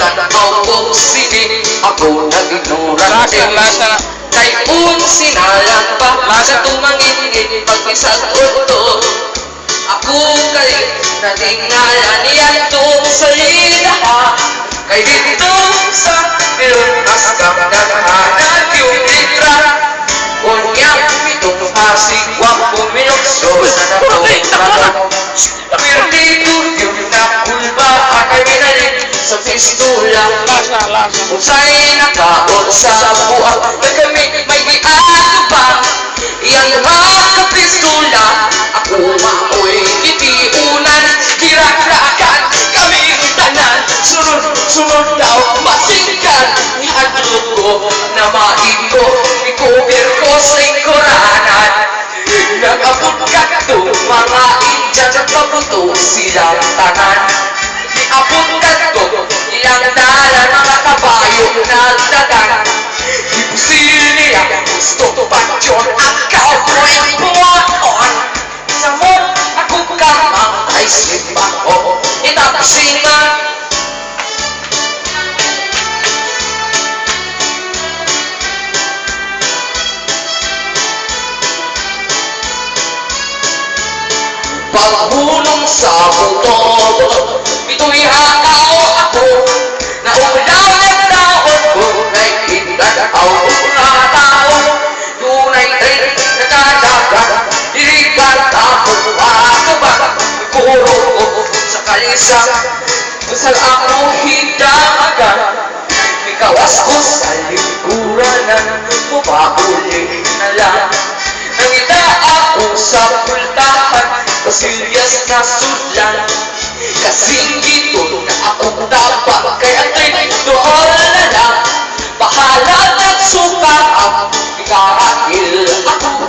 tanaw ko sini, ako nag-ignorante. Kay sinalang pa sa tumangin pagkisagod to. Ako kay natingalan niya itong salida. Kay dito sa Pirunas kapaghanap yung litra. Kunyang itong hasigwang puminokso na natong pero dito yung nakulba kay binalik sa pistula. Usay nakaon sa buwan na kami may giatubang. Iyang mga kapistula ako maoy kitiunan. Kirakrakan kami tanan. Sunod daw masingkan. Ihadlot ko na maiko ikover ko sa ingkoranan. Nag-abot ka to mga Indian at kabuto silang tanan. Iabot ka to ilang dalan mga kabayo na dagan. Ipusil niya gusto patyon at cowboy buwan. Sa mo ako kamang ay simba ko itapasingan. Paghulong sa buto, ito'y hakaw ako. Naulaw ang taon ko, kay pinagakaw na tao. Tunay rin nakadagan, dirigan ako ako ba? Ikuro ko sa kalisang, kusal ako hidagan. Ikawas ko sa lingkuranan, mapahuli na lang. Nangita ako sa pultahan, pasilyas na sudlan. Kasing ito na akong dapat, kaya ito'y doon na lang. Bahala ng suka, kahil ako